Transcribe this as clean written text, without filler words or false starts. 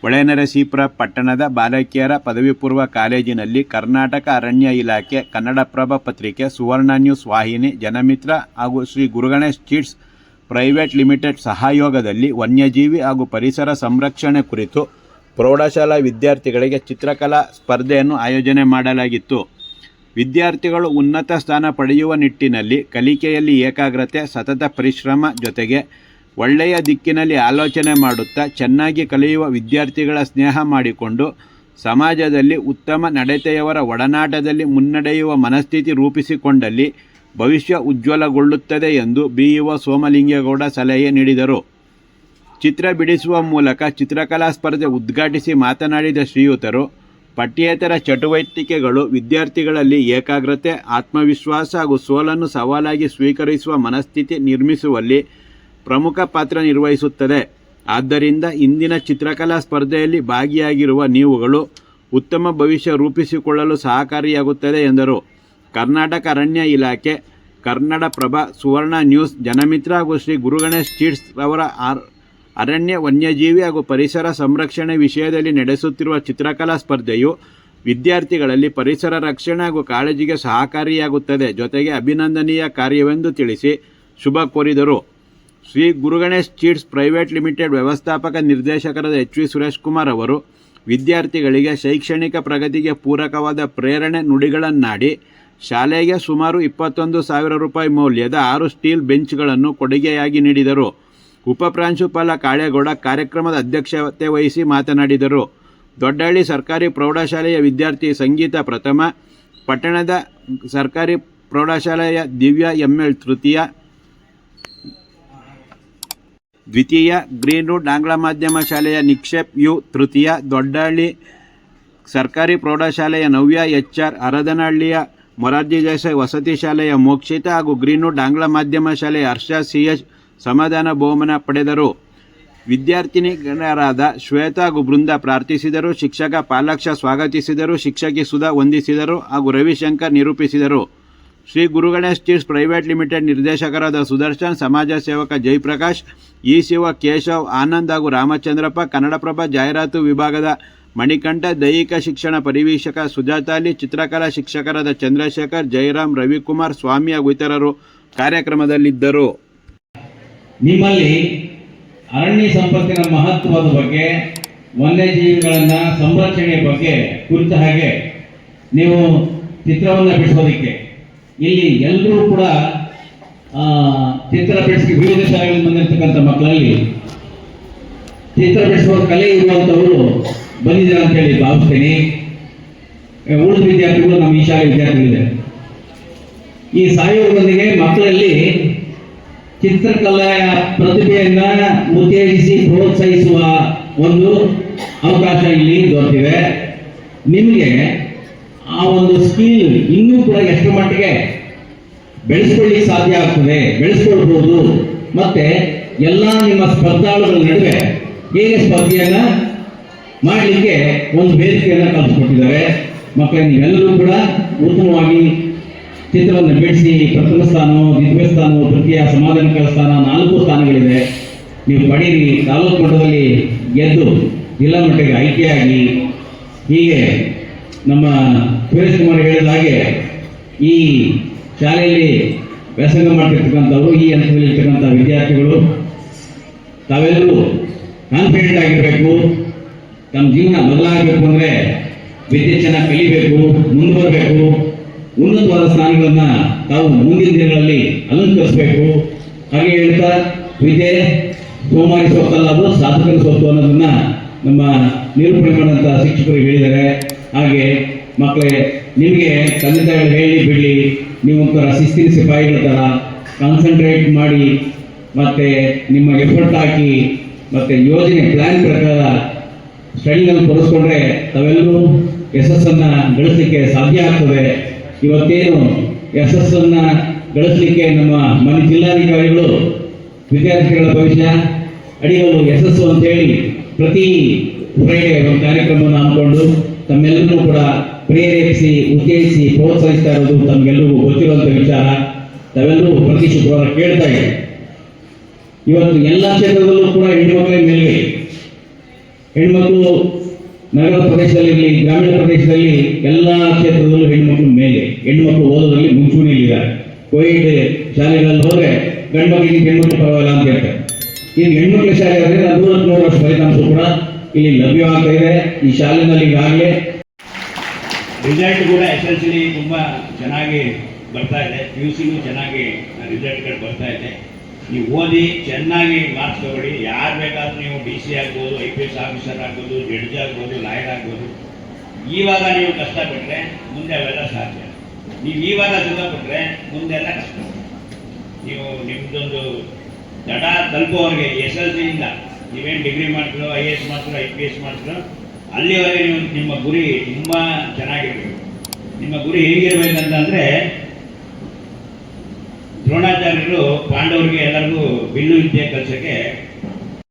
ಹೊಳೆನರಸೀಪುರ ಪಟ್ಟಣದ ಬಾಲಕಿಯರ ಪದವಿ ಪೂರ್ವ ಕಾಲೇಜಿನಲ್ಲಿ ಕರ್ನಾಟಕ ಅರಣ್ಯ ಇಲಾಖೆ, ಕನ್ನಡಪ್ರಭ ಪತ್ರಿಕೆ, ಸುವರ್ಣ ನ್ಯೂಸ್ ವಾಹಿನಿ, ಜನಮಿತ್ರ ಹಾಗೂ ಶ್ರೀ ಗುರುಗಣೇಶ್ ಚಿಟ್ಸ್ ಪ್ರೈವೇಟ್ ಲಿಮಿಟೆಡ್ ಸಹಯೋಗದಲ್ಲಿ ವನ್ಯಜೀವಿ ಹಾಗೂ ಪರಿಸರ ಸಂರಕ್ಷಣೆ ಕುರಿತು ಪ್ರೌಢಶಾಲಾ ವಿದ್ಯಾರ್ಥಿಗಳಿಗೆ ಚಿತ್ರಕಲಾ ಸ್ಪರ್ಧೆಯನ್ನು ಆಯೋಜನೆ ಮಾಡಲಾಗಿತ್ತು. ವಿದ್ಯಾರ್ಥಿಗಳು ಉನ್ನತ ಸ್ಥಾನ ಪಡೆಯುವ ನಿಟ್ಟಿನಲ್ಲಿ ಕಲಿಕೆಯಲ್ಲಿ ಏಕಾಗ್ರತೆ, ಸತತ ಪರಿಶ್ರಮ ಜೊತೆಗೆ ಒಳ್ಳೆಯ ದಿಕ್ಕಿನಲ್ಲಿ ಆಲೋಚನೆ ಮಾಡುತ್ತಾ ಚೆನ್ನಾಗಿ ಕಲಿಯುವ ವಿದ್ಯಾರ್ಥಿಗಳ ಸ್ನೇಹ ಮಾಡಿಕೊಂಡು ಸಮಾಜದಲ್ಲಿ ಉತ್ತಮ ನಡತೆಯವರ ಒಡನಾಟದಲ್ಲಿ ಮುನ್ನಡೆಯುವ ಮನಸ್ಥಿತಿ ರೂಪಿಸಿಕೊಂಡಲ್ಲಿ ಭವಿಷ್ಯ ಉಜ್ವಲಗೊಳ್ಳುತ್ತದೆ ಎಂದು BEO ಸೋಮಲಿಂಗೇಗೌಡ ಸಲಹೆ ನೀಡಿದರು. ಚಿತ್ರ ಬಿಡಿಸುವ ಮೂಲಕ ಚಿತ್ರಕಲಾ ಸ್ಪರ್ಧೆ ಉದ್ಘಾಟಿಸಿ ಮಾತನಾಡಿದ ಶ್ರೀಯುತರು, ಪಠ್ಯೇತರ ಚಟುವಟಿಕೆಗಳು ವಿದ್ಯಾರ್ಥಿಗಳಲ್ಲಿ ಏಕಾಗ್ರತೆ, ಆತ್ಮವಿಶ್ವಾಸ ಹಾಗೂ ಸೋಲನ್ನು ಸವಾಲಾಗಿ ಸ್ವೀಕರಿಸುವ ಮನಸ್ಥಿತಿ ನಿರ್ಮಿಸುವಲ್ಲಿ ಪ್ರಮುಖ ಪಾತ್ರ ನಿರ್ವಹಿಸುತ್ತದೆ. ಆದ್ದರಿಂದ ಇಂದಿನ ಚಿತ್ರಕಲಾ ಸ್ಪರ್ಧೆಯಲ್ಲಿ ಭಾಗಿಯಾಗಿರುವ ನೀವುಗಳು ಉತ್ತಮ ಭವಿಷ್ಯ ರೂಪಿಸಿಕೊಳ್ಳಲು ಸಹಕಾರಿಯಾಗುತ್ತದೆ ಎಂದರು. ಕರ್ನಾಟಕ ಅರಣ್ಯ ಇಲಾಖೆ, ಕನ್ನಡಪ್ರಭ, ಸುವರ್ಣ ನ್ಯೂಸ್, ಜನಮಿತ್ರ ಹಾಗೂ ಶ್ರೀ ಗುರುಗಣೇಶ್ ಚಿಟ್ಸ್ ರವರ ಅರಣ್ಯ, ವನ್ಯಜೀವಿ ಹಾಗೂ ಪರಿಸರ ಸಂರಕ್ಷಣೆ ವಿಷಯದಲ್ಲಿ ನಡೆಸುತ್ತಿರುವ ಚಿತ್ರಕಲಾ ಸ್ಪರ್ಧೆಯು ವಿದ್ಯಾರ್ಥಿಗಳಲ್ಲಿ ಪರಿಸರ ರಕ್ಷಣೆ ಹಾಗೂ ಕಾಳಜಿಗೆ ಸಹಕಾರಿಯಾಗುತ್ತದೆ, ಜೊತೆಗೆ ಅಭಿನಂದನೀಯ ಕಾರ್ಯವೆಂದು ತಿಳಿಸಿ ಶುಭ ಕೋರಿದರು. ಶ್ರೀ ಗುರುಗಣೇಶ್ ಚಿಟ್ಸ್ ಪ್ರೈವೇಟ್ ಲಿಮಿಟೆಡ್ ವ್ಯವಸ್ಥಾಪಕ ನಿರ್ದೇಶಕರಾದ HV ಸುರೇಶ್ ಕುಮಾರ್ ಅವರು ವಿದ್ಯಾರ್ಥಿಗಳಿಗೆ ಶೈಕ್ಷಣಿಕ ಪ್ರಗತಿಗೆ ಪೂರಕವಾದ ಪ್ರೇರಣೆ ನುಡಿಗಳನ್ನಾಡಿ ಶಾಲೆಗೆ ಸುಮಾರು 21,000 ರೂಪಾಯಿ ಮೌಲ್ಯದ 6 ಸ್ಟೀಲ್ ಬೆಂಚ್ಗಳನ್ನು ಕೊಡುಗೆಯಾಗಿ ನೀಡಿದರು. ಉಪಪ್ರಾಂಶುಪಾಲ ಕಾಳೇಗೌಡ ಕಾರ್ಯಕ್ರಮದ ಅಧ್ಯಕ್ಷತೆ ವಹಿಸಿ ಮಾತನಾಡಿದರು. ದೊಡ್ಡಹಳ್ಳಿ ಸರ್ಕಾರಿ ಪ್ರೌಢಶಾಲೆಯ ವಿದ್ಯಾರ್ಥಿ ಸಂಗೀತ ಪ್ರಥಮ, ಪಟ್ಟಣದ ಸರ್ಕಾರಿ ಪ್ರೌಢಶಾಲೆಯ ದಿವ್ಯಾ ML ದ್ವಿತೀಯ, ಗ್ರೀನ್ವುಡ್ ಆಂಗ್ಲ ಮಾಧ್ಯಮ ಶಾಲೆಯ ನಿಕ್ಷೇಪ್ U ತೃತೀಯ, ದೊಡ್ಡಹಳ್ಳಿ ಸರ್ಕಾರಿ ಪ್ರೌಢಶಾಲೆಯ ನವ್ಯ HR, ಹರದನಹಳ್ಳಿಯ ಮೊರಾರ್ಜಿ ದೇಸಾಯಿ ವಸತಿ ಶಾಲೆಯ ಮೋಕ್ಷಿತಾ ಹಾಗೂ ಗ್ರೀನ್ವುಡ್ ಆಂಗ್ಲ ಮಾಧ್ಯಮ ಶಾಲೆಯ ಹರ್ಷ CH ಸಮಾಧಾನ ಬಹುಮಾನ ಪಡೆದರು. ವಿದ್ಯಾರ್ಥಿನಿಯರಾದ ಶ್ವೇತಾ ಹಾಗೂ ಬೃಂದ ಪ್ರಾರ್ಥಿಸಿದರು. ಶಿಕ್ಷಕ ಪಾಲಾಕ್ಷ ಸ್ವಾಗತಿಸಿದರು. ಶಿಕ್ಷಕಿ ಸುಧಾ ವಂದಿಸಿದರು ಹಾಗೂ ರವಿಶಂಕರ್ ನಿರೂಪಿಸಿದರು. ಶ್ರೀ ಗುರುಗಣೇಶ್ ಚಿಟ್ಸ್ ಪ್ರೈವೇಟ್ ಲಿಮಿಟೆಡ್ ನಿರ್ದೇಶಕರಾದ ಸುದರ್ಶನ್, ಸಮಾಜ ಸೇವಕ ಜಯಪ್ರಕಾಶ್, ಶಿವ, ಕೇಶವ್, ಆನಂದ್ ಹಾಗೂ ರಾಮಚಂದ್ರಪ್ಪ, ಕನ್ನಡಪ್ರಭ ಜಾಹೀರಾತು ವಿಭಾಗದ ಮಣಿಕಂಠ, ದೈಹಿಕ ಶಿಕ್ಷಣ ಪರಿವೀಕ್ಷಕ ಸುಜಾತಾಲಿ, ಚಿತ್ರಕಲಾ ಶಿಕ್ಷಕರಾದ ಚಂದ್ರಶೇಖರ್, ಜಯರಾಮ್, ರವಿಕುಮಾರ್, ಸ್ವಾಮಿ ಹಾಗೂ ಇತರರು ಕಾರ್ಯಕ್ರಮದಲ್ಲಿದ್ದರು. ನಿಮ್ಮಲ್ಲಿ ಅರಣ್ಯ ಸಂಪತ್ತಿನ ಮಹತ್ವದ ಬಗ್ಗೆ, ವನ್ಯಜೀವಿಗಳನ್ನ ಸಂರಕ್ಷಣೆಯ ಬಗ್ಗೆ ಕುರಿತ ಹಾಗೆ ನೀವು ಚಿತ್ರವನ್ನು ಬಿಡಿಸೋದಕ್ಕೆ ಇಲ್ಲಿ ಎಲ್ಲರೂ ಕೂಡ ಚಿತ್ರ ಬಿಡಿಸಿ ವಿವಿಧ ಶಾಲೆಗಳಲ್ಲಿ ಬಂದಿರತಕ್ಕಂಥ ಮಕ್ಕಳಲ್ಲಿ ಚಿತ್ರ ಬಿಡಿಸುವ ಕಲೆ ಇರುವಂಥವರು ಬಂದಿದ್ದಾರೆ ಅಂತ ಹೇಳಿ ಭಾವಿಸ್ತೀನಿ. ಉಳಿದ ವಿದ್ಯಾರ್ಥಿಗಳು ನಮ್ಮ ಈ ಶಾಲೆ ವಿದ್ಯಾರ್ಥಿಗಳಿದೆ. ಈ ಸಹಯೋಗದೊಂದಿಗೆ ಮಕ್ಕಳಲ್ಲಿ ಚಿತ್ರಕಲೆಯ ಪ್ರತಿಭೆಯನ್ನ ಉತ್ತೇಜಿಸಿ ಪ್ರೋತ್ಸಾಹಿಸುವ ಒಂದು ಅವಕಾಶ ಇಲ್ಲಿ ದೊರೆತಿದೆ. ನಿಮಗೆ ಆ ಒಂದು ಸ್ಕಿಲ್ ಇನ್ನೂ ಕೂಡ ಎಷ್ಟು ಮಟ್ಟಿಗೆ ಬೆಳೆಸ್ಕೊಳ್ಳಿಕ್ಕೆ ಸಾಧ್ಯ ಆಗ್ತದೆ, ಬೆಳೆಸ್ಕೊಳ್ಬಹುದು, ಮತ್ತೆ ಎಲ್ಲ ನಿಮ್ಮ ಸ್ಪರ್ಧಾಳುಗಳ ನಡುವೆ ಹೇಗೆ ಸ್ಪರ್ಧೆಯನ್ನ ಮಾಡಲಿಕ್ಕೆ ಒಂದು ವೇದಿಕೆಯನ್ನ ಕಲ್ಪಿಸಿಕೊಟ್ಟಿದ್ದಾರೆ. ಮಕ್ಕಳೇ, ನೀವೆಲ್ಲರೂ ಕೂಡ ಉತ್ತಮವಾಗಿ ಚಿತ್ರವನ್ನು ಬಿಡಿಸಿ ಪ್ರಥಮ ಸ್ಥಾನ, ದ್ವಿತೀಯ ಸ್ಥಾನ, ತೃತೀಯ, ಸಮಾಧಾನಕರ ಸ್ಥಾನ 4 ಸ್ಥಾನಗಳಿದೆ. ನೀವು ಪಡೀರಿ. ತಾಲೂಕು ಮಟ್ಟದಲ್ಲಿ ಗೆದ್ದು ಜಿಲ್ಲಾ ಮಟ್ಟಕ್ಕೆ ಆಯ್ಕೆಯಾಗಿ, ಹೀಗೆ ನಮ್ಮ ಸುರೇಶ್ ಕುಮಾರ್ ಹೇಳಿದ ಹಾಗೆ ಈ ಶಾಲೆಯಲ್ಲಿ ವ್ಯಾಸಂಗ ಮಾಡ್ತಿರ್ತಕ್ಕಂಥವ್ರು, ಈ ಹಂತದಲ್ಲಿರ್ತಕ್ಕಂಥ ವಿದ್ಯಾರ್ಥಿಗಳು ತಾವೆಲ್ಲರೂ ಕಾನ್ಫಿಡೆಂಟ್ ಆಗಿರಬೇಕು. ತಮ್ಮ ಜೀವನ ಬದಲಾಗಬೇಕು ಅಂದರೆ ವಿದ್ಯೆ ಚೆನ್ನಾಗಿ ಕಲಿಬೇಕು, ಮುಂದುವರಬೇಕು, ಉನ್ನತವಾದ ಸ್ಥಾನಗಳನ್ನ ತಾವು ಮುಂದಿನ ದಿನಗಳಲ್ಲಿ ಅಲಂಕರಿಸಬೇಕು. ಹಾಗೆ ಹೇಳ್ತಾ, ವಿದ್ಯೆ ಸೋಮಾರಿ ಸ್ವತ್ತಲ್ಲ, ಅದು ಸಾಧಕರ ಸ್ವತ್ತು ಅನ್ನೋದನ್ನ ನಮ್ಮ ನಿರೂಪಣೆ ಮಾಡಿದಂಥ ಶಿಕ್ಷಕರು ಹೇಳಿದ್ದಾರೆ. ಹಾಗೆ ಮಕ್ಕಳೇ, ನಿಮಗೆ ತಂದೆ ತಾಯಿಗಳು ಹೇಳಿ ಬಿಡಲಿ, ನೀವು ಒಂಥರ ಶಿಸ್ತಿನ ಸಿಪಾಯಿಗಳ ಥರ ಕಾನ್ಸಂಟ್ರೇಟ್ ಮಾಡಿ ಮತ್ತೆ ನಿಮ್ಮ ಎಫರ್ಟ್ ಹಾಕಿ ಮತ್ತೆ ಯೋಜನೆ ಪ್ಲಾನ್ ಪ್ರಕಾರ ಸ್ಟಡಿನಲ್ಲಿ ತೊಡಗಿಸ್ಕೊಂಡ್ರೆ ತಾವೆಲ್ಲರೂ ಯಶಸ್ಸನ್ನು ಗಳಿಸಲಿಕ್ಕೆ ಸಾಧ್ಯ ಆಗ್ತದೆ. ಇವತ್ತೇನು ಯಶಸ್ಸನ್ನು ಗಳಿಸಲಿಕ್ಕೆ ನಮ್ಮ ಮನೆ ಜಿಲ್ಲಾಧಿಕಾರಿಗಳು ವಿದ್ಯಾರ್ಥಿಗಳ ಭವಿಷ್ಯ ಅಡಿಗಳು ಯಶಸ್ಸು ಅಂತೇಳಿ ಪ್ರತಿ ಫ್ರೈಡೆ ಒಂದು ಕಾರ್ಯಕ್ರಮವನ್ನು ಹಮ್ಮಿಕೊಂಡು ತಮ್ಮೆಲ್ಲರೂ ಕೂಡ ಪ್ರೇರೇಪಿಸಿ, ಉತ್ತೇಜಿಸಿ, ಪ್ರೋತ್ಸಾಹಿಸ್ತಾ ಇರೋದು ತಮಗೆಲ್ಲರಿಗೂ ಗೊತ್ತಿರುವಂಥ ವಿಚಾರ. ತಾವೆಲ್ಲರೂ ಪ್ರತಿ ಶುಕ್ರವಾರ ಕೇಳ್ತಾ ಇದ್ದೀವಿ. ಇವತ್ತು ಎಲ್ಲ ಕ್ಷೇತ್ರದಲ್ಲೂ ಕೂಡ ಹೆಣ್ಣುಮಕ್ಕಳೇ ಮೇಲ್ಗೈ. ಹೆಣ್ಮಕ್ಳು ನಗರ ಪ್ರದೇಶದಲ್ಲಿ, ಗ್ರಾಮೀಣ ಪ್ರದೇಶದಲ್ಲಿ ಎಲ್ಲ ಕ್ಷೇತ್ರದಲ್ಲೂ ಹೆಣ್ಮಕ್ಳು ಮೇಲೆ, ಹೆಣ್ಮಕ್ಳು ಓದೋದ್ರಲ್ಲಿ ಮುಂಚೂಣಿಯಲ್ಲಿದ್ದಾರೆ. ಕೋವಿಡ್ ಶಾಲೆಗಳಲ್ಲಿ ಹೋದ್ರೆ ಗಂಡ್ಮಕ್ಳಿಗೆ ಹೆಣ್ಮಕ್ಳು ಪರವಾಗಿಲ್ಲ ಅಂತ ಹೇಳ್ತಾರೆ. ಈಗ ಹೆಣ್ಮಕ್ಳ ಶಾಲೆ ಆದರೆ 100 ವರ್ಷ ಫಲಿತಾಂಶ ಕೂಡ ಇಲ್ಲಿ ಲಭ್ಯವಾಗ್ತಾ ಇದೆ. ಈ ಶಾಲೆನಲ್ಲಿ ಈಗಾಗಲೇ ರಿಸಲ್ಟ್ ಕೂಡ SSLC ತುಂಬ ಚೆನ್ನಾಗಿ ಬರ್ತಾ ಇದೆ, PUCನೂ ಚೆನ್ನಾಗಿ ರಿಸಲ್ಟ್ಗಳು ಬರ್ತಾ ಇದೆ. ನೀವು ಓದಿ ಚೆನ್ನಾಗಿ ಮಾರ್ಕ್ಸ್ ತಗೊಳ್ಳಿ. ಯಾರು ಬೇಕಾದ್ರೂ ನೀವು DC ಆಗ್ಬೋದು, IPS ಆಫೀಸರ್ ಆಗ್ಬೋದು, ಜಡ್ಜ್ ಆಗ್ಬೋದು, ಲಾಯರ್ ಆಗ್ಬೋದು. ಇವಾಗ ನೀವು ಕಷ್ಟಪಟ್ಟರೆ ಮುಂದೆ ಅವೆಲ್ಲ ಸಾಧ್ಯ. ನೀವು ಇವಾಗ ಸುಖಪಟ್ಟರೆ ಮುಂದೆಲ್ಲ ಕಷ್ಟ. ನೀವು ನಿಮ್ಮದೊಂದು ದಡ ತಲುಪೋವರೆಗೆ SSLCಯಿಂದ ನೀವೇನು ಡಿಗ್ರಿ ಮಾಡ್ತೀರೋ, IAS ಮಾಡ್ತೀರೋ, IPS ಮಾಡ್ತೀರೋ, ಅಲ್ಲಿವರೆಗೆ ನೀವು ನಿಮ್ಮ ಗುರಿ ತುಂಬ ಚೆನ್ನಾಗಿರಬೇಕು. ನಿಮ್ಮ ಗುರಿ ಹೇಗಿರ್ಬೇಕಂತಂದರೆ, ದ್ರೋಣಾಚಾರ್ಯರು ಪಾಂಡವರಿಗೆ ಎಲ್ಲರಿಗೂ ಬಿಲ್ಲು ವಿದ್ಯೆ ಕಲಿಸೋಕ್ಕೆ